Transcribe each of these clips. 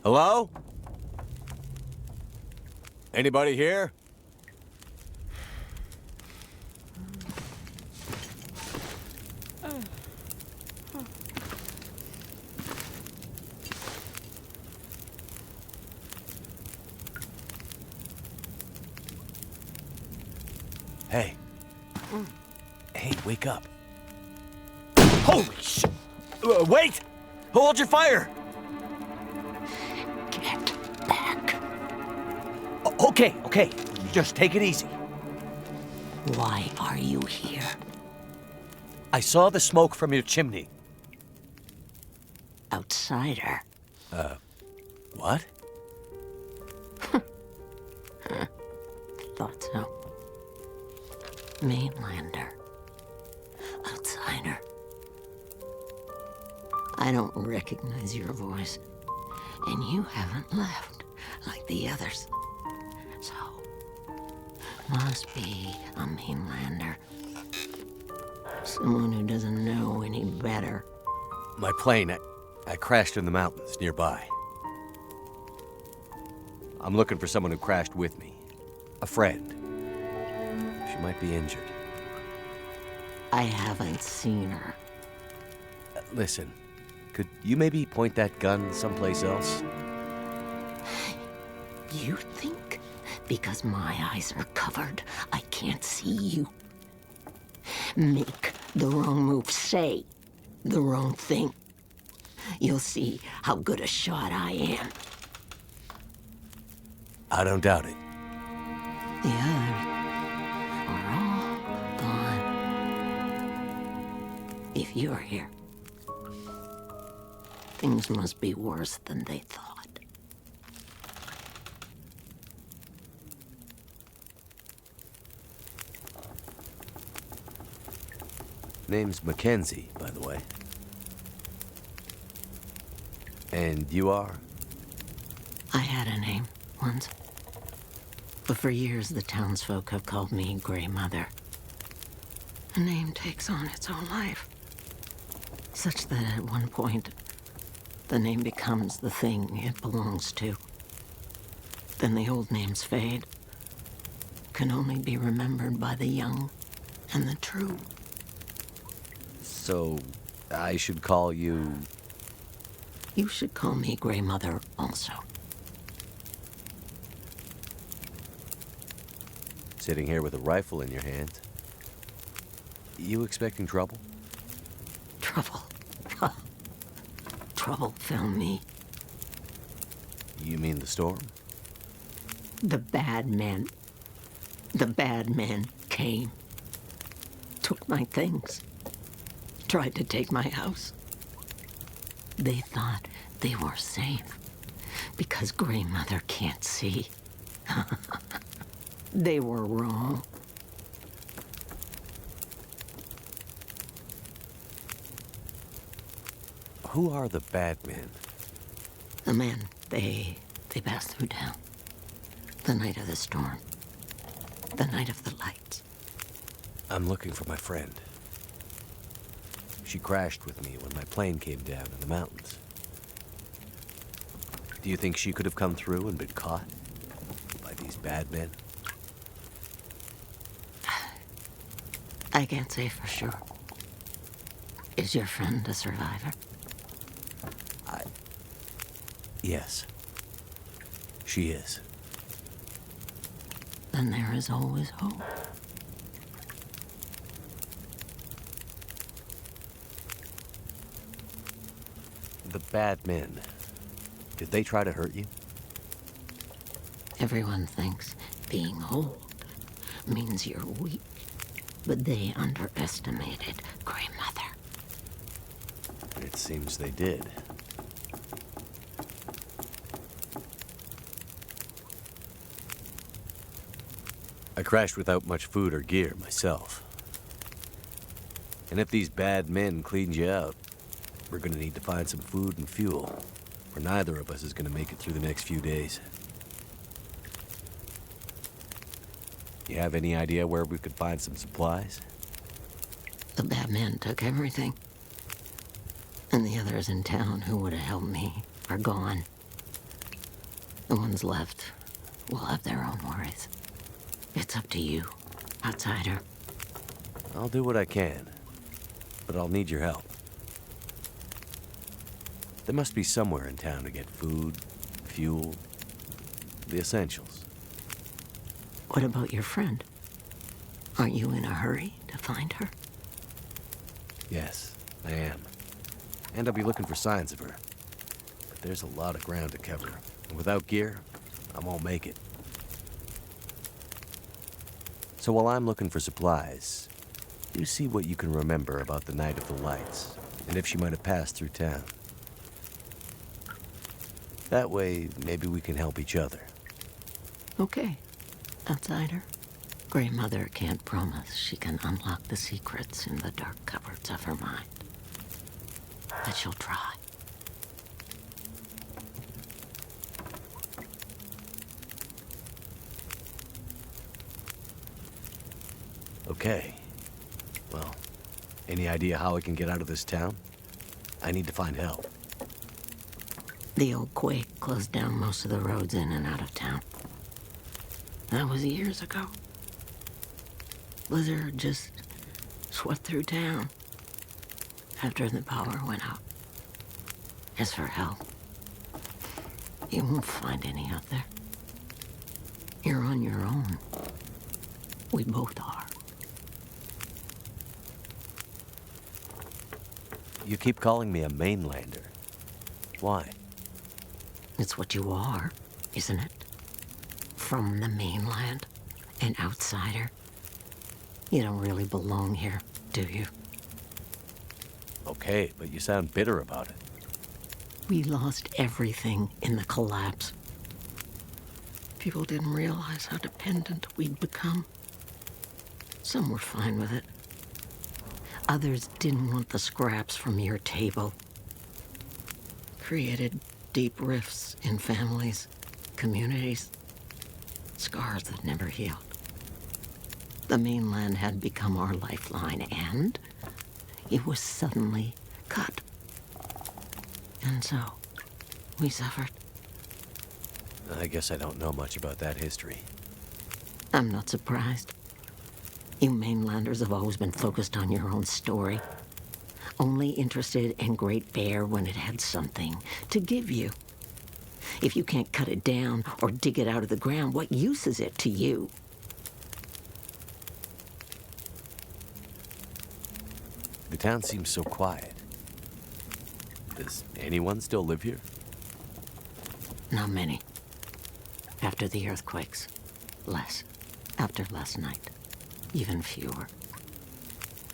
Hello? Anybody here? Hey. Hey, wake up. Holy shit! Wait! Hold your fire! Get back. Okay. Just take it easy. Why are you here? I saw the smoke from your chimney. Outsider. What? Thought so. Mainlander. Outsider. I don't recognize your voice. And you haven't left like the others. So, must be a mainlander. Someone who doesn't know any better. My plane, I crashed in the mountains nearby. I'm looking for someone who crashed with me. A friend. She might be injured. I haven't seen her. Listen, could you maybe point that gun someplace else? You think because my eyes are covered, I can't see you? Make the wrong move, say the wrong thing. You'll see how good a shot I am. I don't doubt it. The others are all gone. If you're here, things must be worse than they thought. Name's Mackenzie, by the way. And you are? I had a name once. But for years, the townsfolk have called me Grey Mother. A name takes on its own life. Such that at one point, the name becomes the thing it belongs to. Then the old names fade. Can only be remembered by the young and the true. So, I should call you... You should call me Grey Mother also. Sitting here with a rifle in your hand. You expecting trouble? Trouble. Trouble found me. You mean the storm? The bad men. The bad men came. Took my things. Tried to take my house. They thought they were safe because Grey Mother can't see. They were wrong. Who are the bad men? The men, they passed through town. The night of the storm. The night of the lights. I'm looking for my friend. She crashed with me when my plane came down in the mountains. Do you think she could have come through and been caught by these bad men? I can't say for sure. Is your friend a survivor? Yes. She is. Then there is always hope. The bad men. Did they try to hurt you? Everyone thinks being old means you're weak, but they underestimated Grey Mother. It seems they did. I crashed without much food or gear myself. And if these bad men cleaned you out, we're gonna need to find some food and fuel, or neither of us is gonna make it through the next few days. You have any idea where we could find some supplies? The bad men took everything. And the others in town who would have helped me are gone. The ones left will have their own worries. It's up to you, outsider. I'll do what I can, but I'll need your help. There must be somewhere in town to get food, fuel, the essentials. What about your friend? Aren't you in a hurry to find her? Yes, I am. And I'll be looking for signs of her. But there's a lot of ground to cover, and without gear, I won't make it. So while I'm looking for supplies, you see what you can remember about the night of the lights, and if she might have passed through town. That way, maybe we can help each other. Okay, outsider. Grey Mother can't promise she can unlock the secrets in the dark cupboards of her mind. But she'll try. Okay. Well, any idea how I can get out of this town? I need to find help. The old quake closed down most of the roads in and out of town. That was years ago. Blizzard just swept through town after the power went out. As for help, you won't find any out there. You're on your own. We both are. You keep calling me a mainlander. Why? It's what you are, isn't it? From the mainland, an outsider. You don't really belong here, do you? Okay, but you sound bitter about it. We lost everything in the collapse. People didn't realize how dependent we'd become. Some were fine with it. Others didn't want the scraps from your table. Created deep rifts in families, communities, scars that never healed. The mainland had become our lifeline, and it was suddenly cut. And so, we suffered. I guess I don't know much about that history. I'm not surprised. You mainlanders have always been focused on your own story. Only interested in Great Bear when it had something to give you. If you can't cut it down or dig it out of the ground, what use is it to you? The town seems so quiet. Does anyone still live here? Not many. After the earthquakes, less. After last night, even fewer.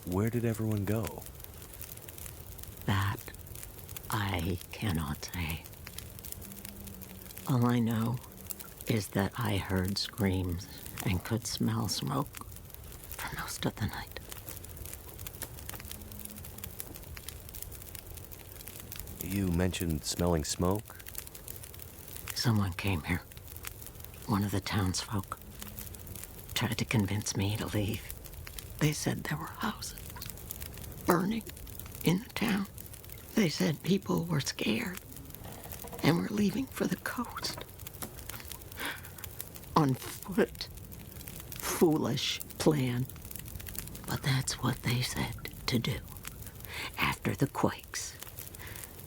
Where did everyone go? That I cannot say. All I know is that I heard screams and could smell smoke for most of the night. You mentioned smelling smoke? Someone came here. One of the townsfolk. Tried to convince me to leave. They said there were houses burning in the town. They said people were scared and were leaving for the coast. On foot. Foolish plan. But that's what they said to do. After the quakes.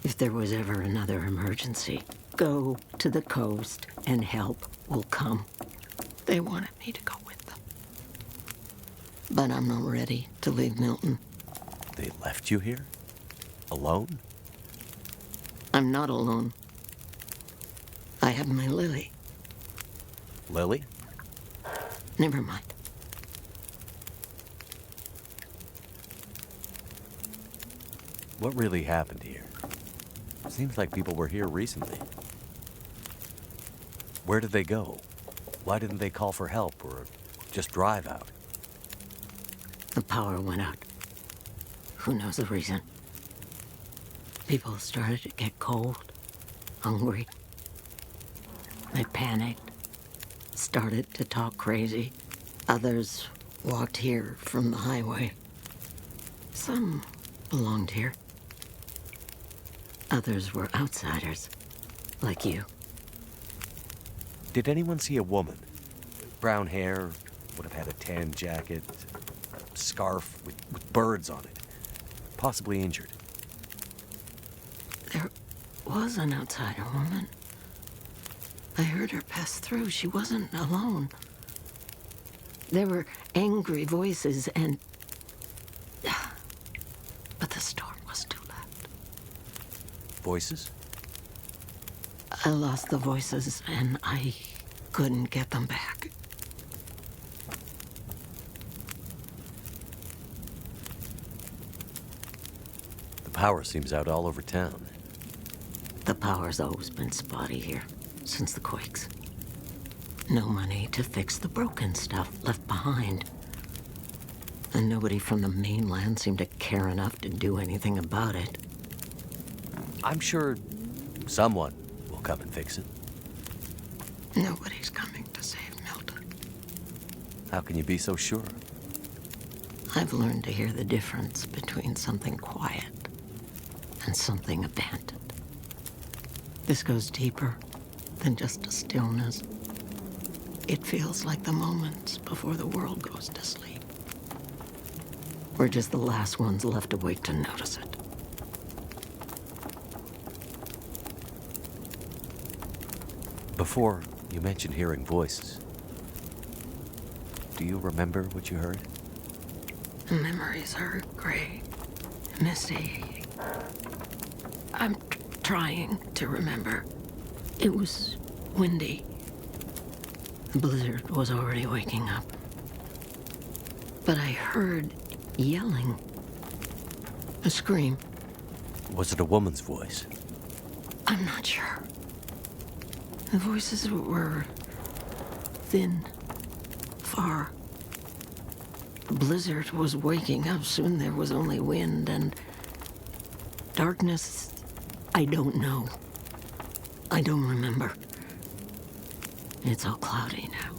If there was ever another emergency, go to the coast and help will come. They wanted me to go with them. But I'm not ready to leave Milton. They left you here? Alone? I'm not alone. I have my Lily. Lily? Never mind. What really happened here? Seems like people were here recently. Where did they go? Why didn't they call for help or just drive out? The power went out. Who knows the reason? People started to get cold, hungry. They panicked, started to talk crazy. Others walked here from the highway. Some belonged here. Others were outsiders, like you. Did anyone see a woman? Brown hair, would have had a tan jacket, a scarf with birds on it. Possibly injured. There was an outsider woman. I heard her pass through. She wasn't alone. There were angry voices and... But the storm was too loud. Voices? I lost the voices and I couldn't get them back. The power seems out all over town. The power's always been spotty here, since the quakes. No money to fix the broken stuff left behind. And nobody from the mainland seemed to care enough to do anything about it. I'm sure someone will come and fix it. Nobody's coming to save Milton. How can you be so sure? I've learned to hear the difference between something quiet and something abandoned. This goes deeper than just a stillness. It feels like the moments before the world goes to sleep. We're just the last ones left awake to notice it. Before, you mentioned hearing voices. Do you remember what you heard? Memories are gray, misty. I'm trying to remember. It was windy. The blizzard was already waking up. But I heard yelling. A scream. Was it a woman's voice? I'm not sure. The voices were thin, far. The blizzard was waking up. Soon there was only wind and darkness. I don't know. I don't remember. It's all cloudy now.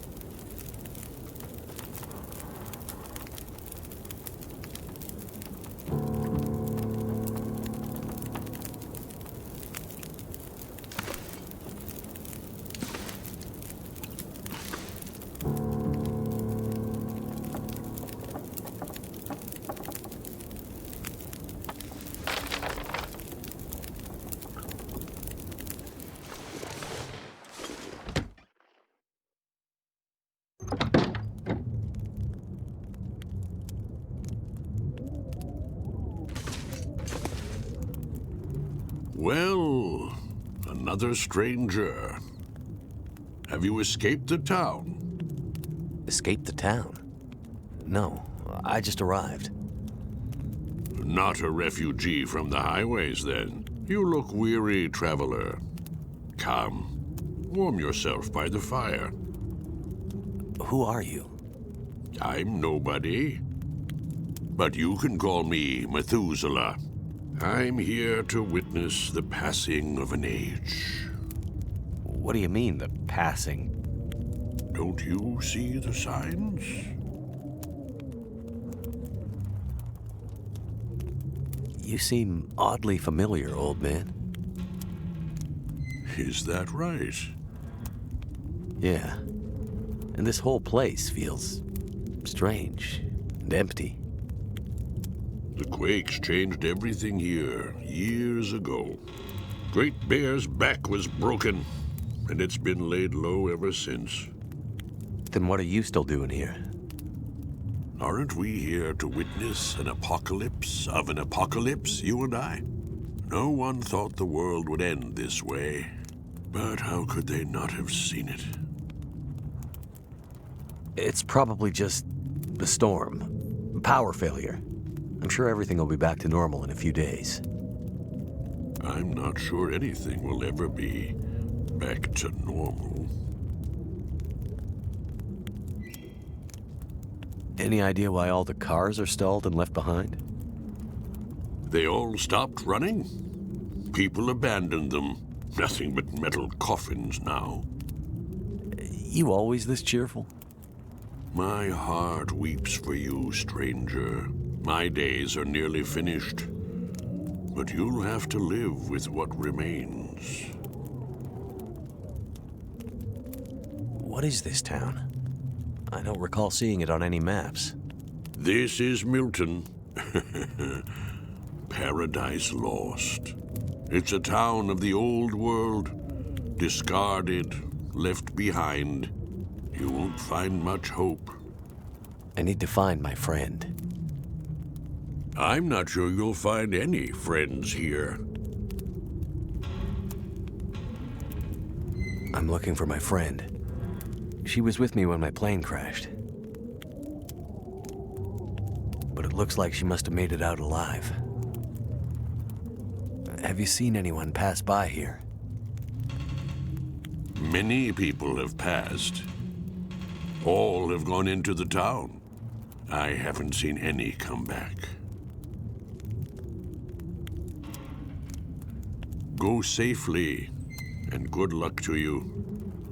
Well, another stranger. Have you escaped the town? Escaped the town? No, I just arrived. Not a refugee from the highways, then. You look weary, traveler. Come, warm yourself by the fire. Who are you? I'm nobody. But you can call me Methuselah. I'm here to witness the passing of an age. What do you mean, the passing? Don't you see the signs? You seem oddly familiar, old man. Is that right? Yeah. And this whole place feels strange and empty. The quakes changed everything here years ago. Great Bear's back was broken, and it's been laid low ever since. Then what are you still doing here? Aren't we here to witness an apocalypse of an apocalypse, you and I? No one thought the world would end this way, but how could they not have seen it? It's probably just the storm. Power failure. I'm sure everything will be back to normal in a few days. I'm not sure anything will ever be back to normal. Any idea why all the cars are stalled and left behind? They all stopped running. People abandoned them. Nothing but metal coffins now. You always this cheerful? My heart weeps for you, stranger. My days are nearly finished. But you'll have to live with what remains. What is this town? I don't recall seeing it on any maps. This is Milton. Paradise Lost. It's a town of the old world, discarded, left behind. You won't find much hope. I need to find my friend. I'm not sure you'll find any friends here. I'm looking for my friend. She was with me when my plane crashed. But it looks like she must have made it out alive. Have you seen anyone pass by here? Many people have passed. All have gone into the town. I haven't seen any come back. Go safely, and good luck to you.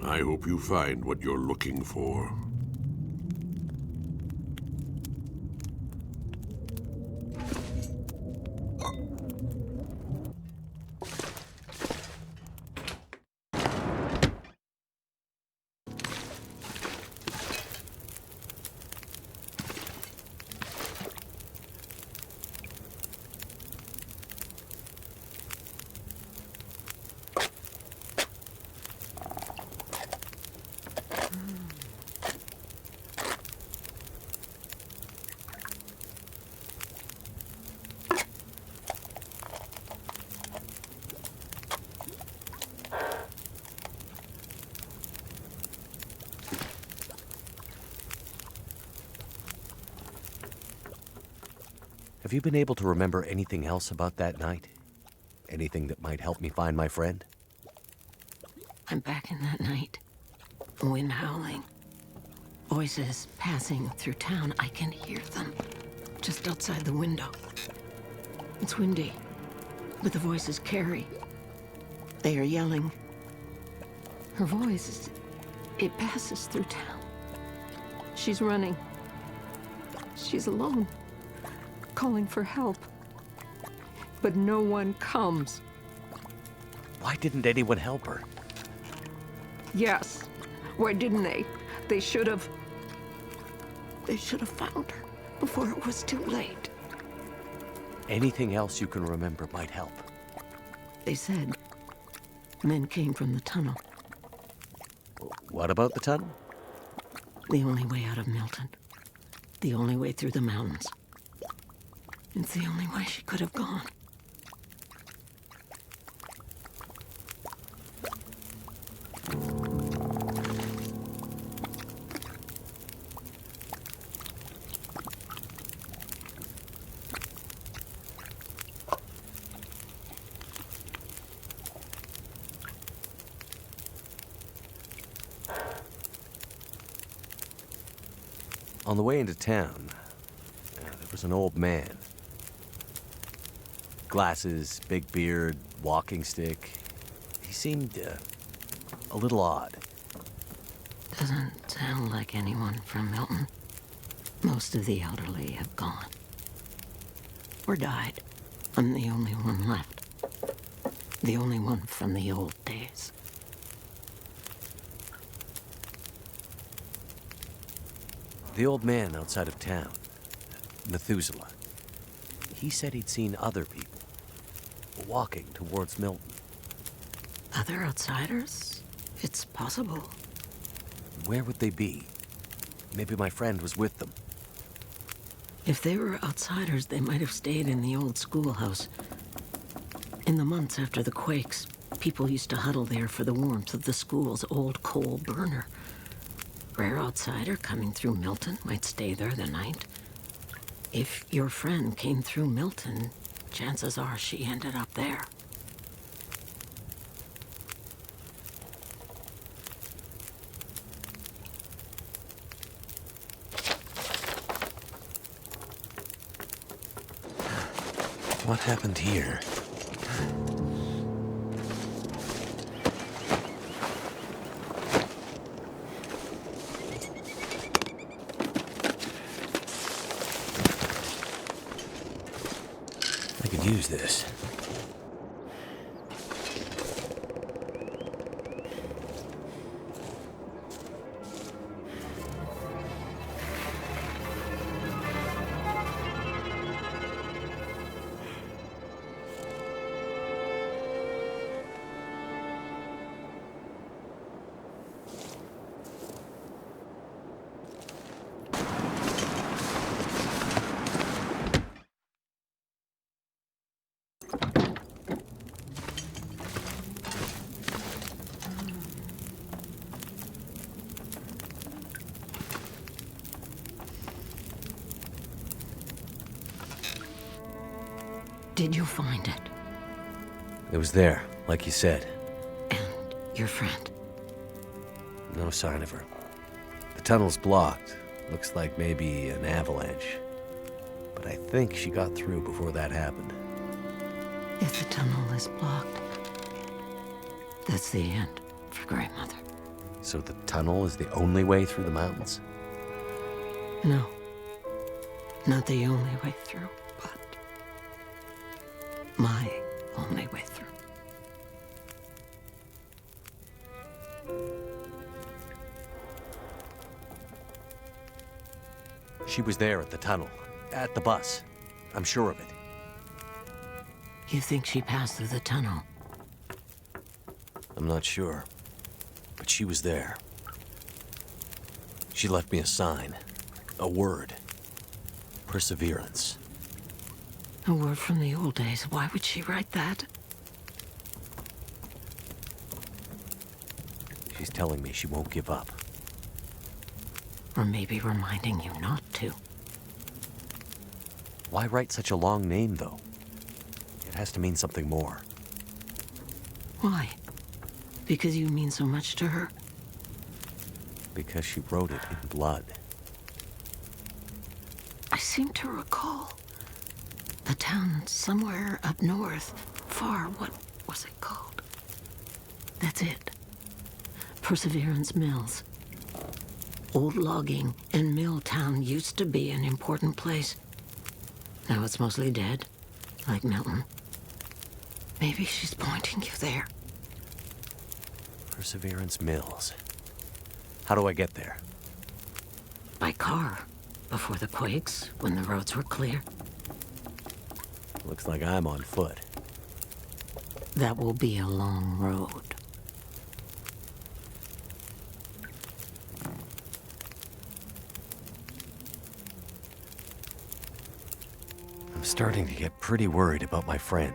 I hope you find what you're looking for. Have you been able to remember anything else about that night? Anything that might help me find my friend? I'm back in that night. Wind howling. Voices passing through town. I can hear them. Just outside the window. It's windy, but the voices carry. They are yelling. Her voice, it passes through town. She's running. She's alone, calling for help. But no one comes. Why didn't anyone help her? Yes. Why didn't they? They should have found her before it was too late. Anything else you can remember might help. They said men came from the tunnel. What about the tunnel? The only way out of Milton. The only way through the mountains. It's the only way she could have gone. On the way into town, there was an old man. Glasses, big beard, walking stick. He seemed a little odd. Doesn't sound like anyone from Milton. Most of the elderly have gone. Or died. I'm the only one left. The only one from the old days. The old man outside of town, Methuselah, he said he'd seen other people walking towards Milton. Other outsiders? It's possible. Where would they be? Maybe my friend was with them. If they were outsiders, they might have stayed in the old schoolhouse. In the months after the quakes, people used to huddle there for the warmth of the school's old coal burner. Rare outsider coming through Milton might stay there the night. If your friend came through Milton, chances are she ended up there. What happened here? I could use this. Did you find it? It was there, like you said. And your friend? No sign of her. The tunnel's blocked. Looks like maybe an avalanche. But I think she got through before that happened. If the tunnel is blocked, that's the end for Grey Mother. So the tunnel is the only way through the mountains? No. Not the only way through, but my only way through. She was there at the tunnel, at the bus. I'm sure of it. You think she passed through the tunnel? I'm not sure, but she was there. She left me a sign, a word. Perseverance. A word from the old days. Why would she write that? She's telling me she won't give up. Or maybe reminding you not to. Why write such a long name, though? It has to mean something more. Why? Because you mean so much to her? Because she wrote it in blood. I seem to recall a town somewhere up north, far. What was it called? That's it. Perseverance Mills. Old logging and mill town used to be an important place. Now it's mostly dead, like Milton. Maybe she's pointing you there. Perseverance Mills. How do I get there? By car, before the quakes, when the roads were clear. Looks like I'm on foot. That will be a long road. I'm starting to get pretty worried about my friend.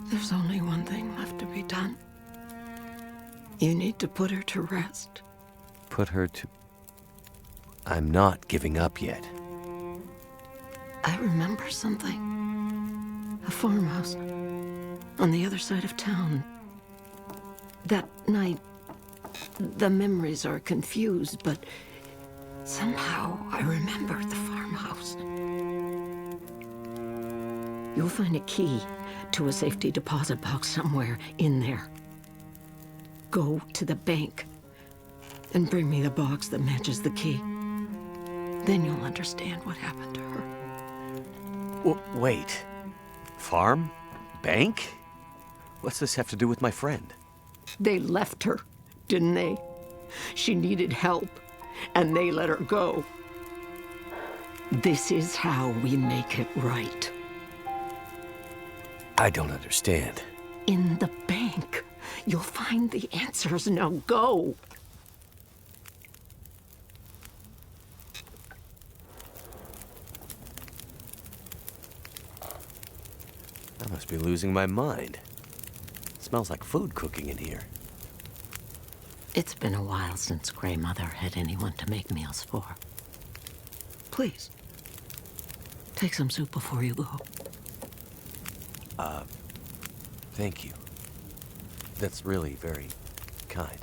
There's only one thing left to be done. You need to put her to rest. Put her to... I'm not giving up yet. I remember something. A farmhouse on the other side of town. That night, the memories are confused, but somehow I remember the farmhouse. You'll find a key to a safety deposit box somewhere in there. Go to the bank and bring me the box that matches the key. Then you'll understand what happened to her. Wait. Farm? Bank? What's this have to do with my friend? They left her, didn't they? She needed help, and they let her go. This is how we make it right. I don't understand. In the bank, you'll find the answers. Now go. I must be losing my mind. It smells like food cooking in here. It's been a while since Grey Mother had anyone to make meals for. Please, take some soup before you go. Thank you. That's really very kind.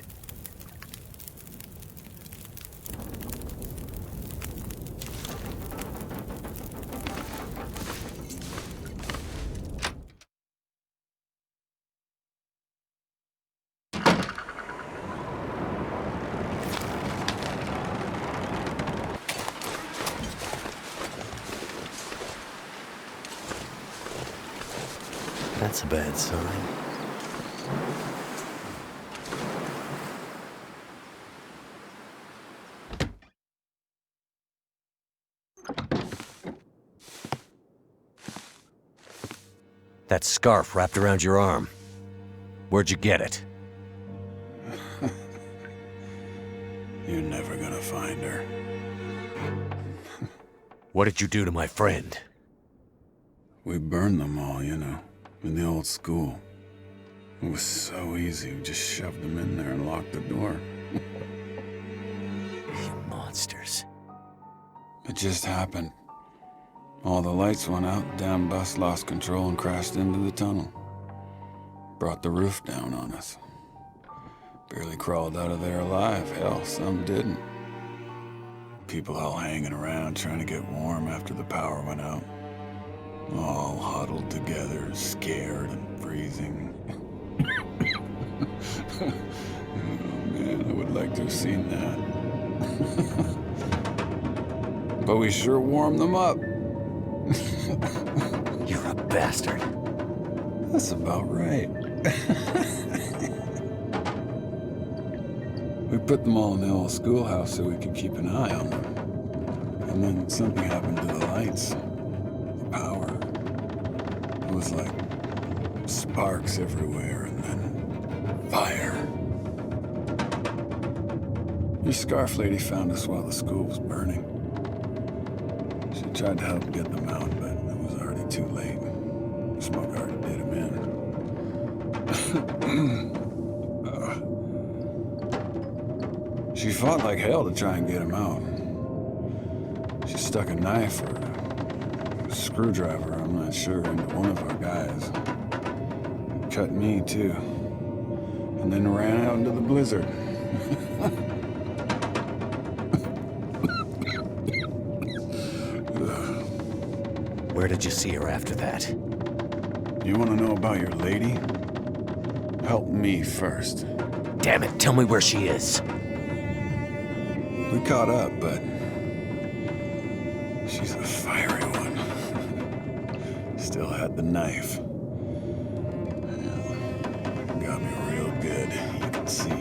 That's a bad sign. That scarf wrapped around your arm. Where'd you get it? You're never gonna find her. What did you do to my friend? We burned them all, you know, in the old school. It was so easy. We just shoved them in there and locked the door. You monsters. It just happened. All the lights went out, damn bus lost control and crashed into the tunnel. Brought the roof down on us. Barely crawled out of there alive. Hell, some didn't. People all hanging around trying to get warm after the power went out. All huddled together, scared and freezing. Oh man, I would like to have seen that. But we sure warmed them up. You're a bastard. That's about right. We put them all in the old schoolhouse so we could keep an eye on them. And then something happened to the lights. The power. It was like sparks everywhere and then fire. Your scarf lady found us while the school was burning. She tried to help get them out, but it was already too late. The smoke already did them in. She fought like hell to try and get him out. She stuck a knife or a screwdriver, I'm not sure, into one of our guys. Cut me, too. And then ran out into the blizzard. Where did you see her after that? You want to know about your lady? Help me first. Damn it, tell me where she is. We caught up, but she's a fiery one. Still had the knife. Got me real good, you can see.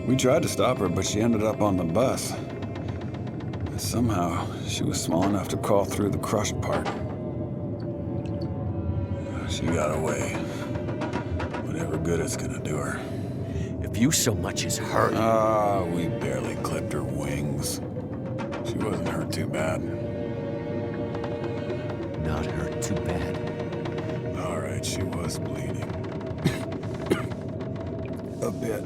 We tried to stop her, but she ended up on the bus. Somehow, she was small enough to crawl through the crushed part. She got away. Whatever good it's gonna do her. If you so much as hurt... We barely clipped her wings. She wasn't hurt too bad. Not hurt too bad. All right, she was bleeding. A bit.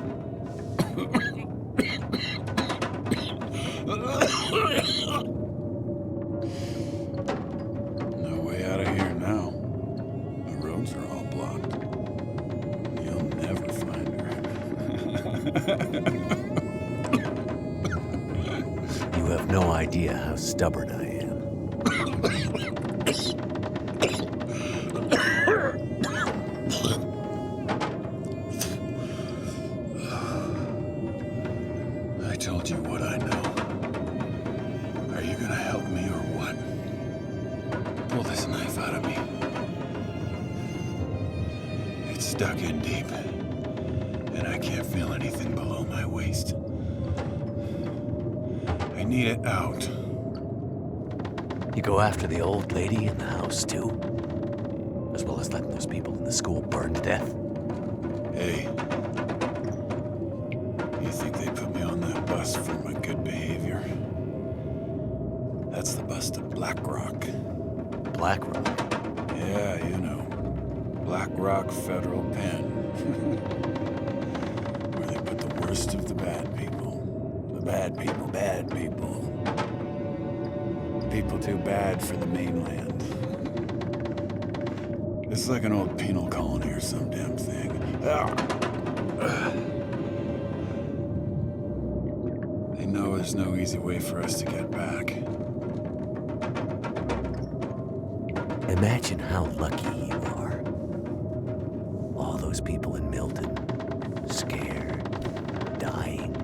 No way out of here now. The roads are all blocked. You'll never find her. You have no idea how stubborn I am. I told you what I know. Are you gonna help me or what? Pull this knife out of me. It's stuck in deep, and I can't feel anything below my waist. I need it out. You go after the old lady in the house, too? As well as letting those people in the school burn to death? Hey. You think they put me on that bus for my good behavior? That's the bus to Black Rock. Black Rock? Yeah, you know. Black Rock Federal Pen. Where they put the worst of the bad people. The bad people, bad people. People too bad for the mainland. It's like an old penal colony or some damn thing. They know there's no easy way for us to get back. Imagine how lucky you are. All those people in Milton, scared, dying,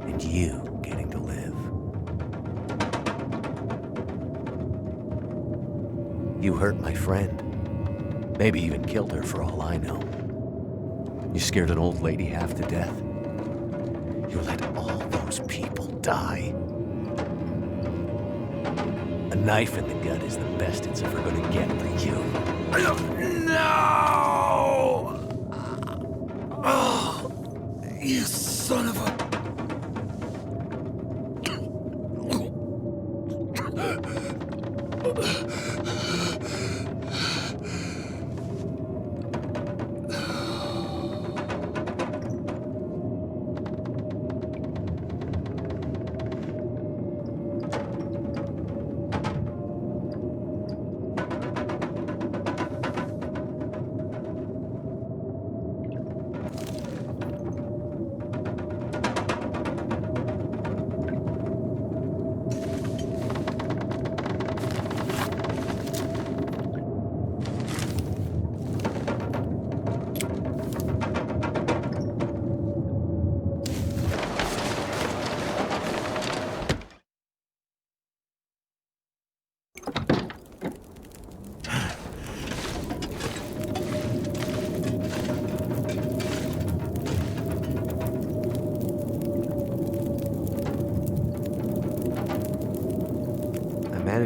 and you getting to live. You hurt my friend. Maybe even killed her for all I know. You scared an old lady half to death. You let all those people die. A knife in the gut is the best it's ever gonna get for you. No! Oh, you son of a...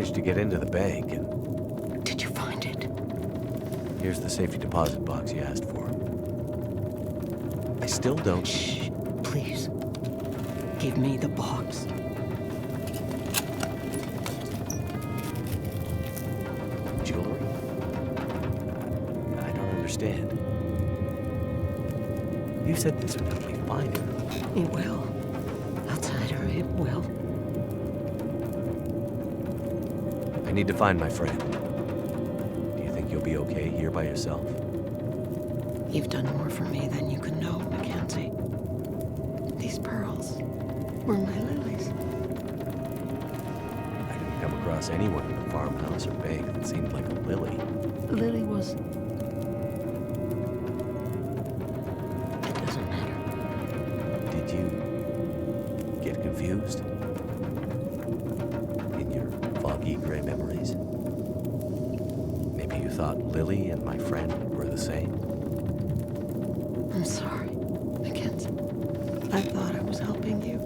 managed to get into the bank, and Did you find it? here's the safety deposit box you asked for. I still don't... Shh, please. Give me the box. Jewelry? I don't understand. You said this would help me find her. It will. Outsider, it will. I need to find my friend. Do you think you'll be okay here by yourself? You've done more for me than you can know, Mackenzie. These pearls were my lilies. I didn't come across anyone in a farmhouse or bank that seemed like a lily. Lily was... It doesn't matter. Did you get confused? In your foggy gray memories? Maybe you thought Lily and my friend were the same? I'm sorry, Mackenzie. I thought I was helping you.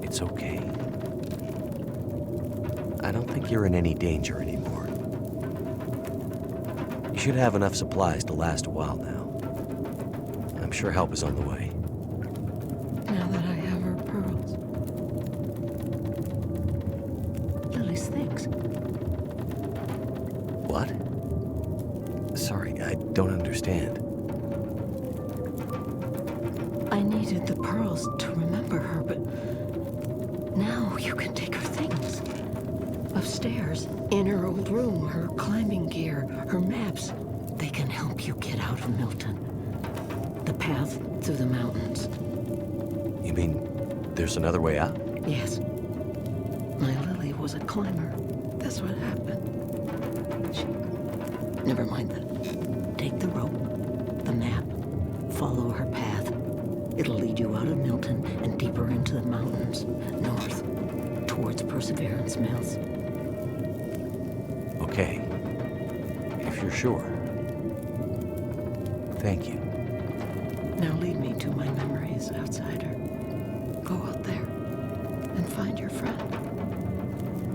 It's okay. I don't think you're in any danger anymore. You should have enough supplies to last a while now. I'm sure help is on the way. Now that I have her pearls. Lily's things. What? Sorry, I don't understand. I needed the pearls to remember her, but now you can take her things. Upstairs, in her old room, her climbing gear, her maps. They can help you get out of Milton. The path through the mountains. You mean there's another way out? Yes. My Lily was a climber. That's what happened. Never mind that. Take the rope, the map, follow her path. It'll lead you out of Milton and deeper into the mountains, north, towards Perseverance Mills. Okay. If you're sure. Thank you. Now lead me to my memories, outsider. Go out there and find your friend.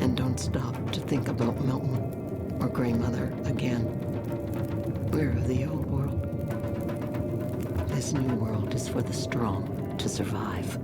And don't stop to think about Milton or Grey Mother again. We're of the old world. This new world is for the strong to survive.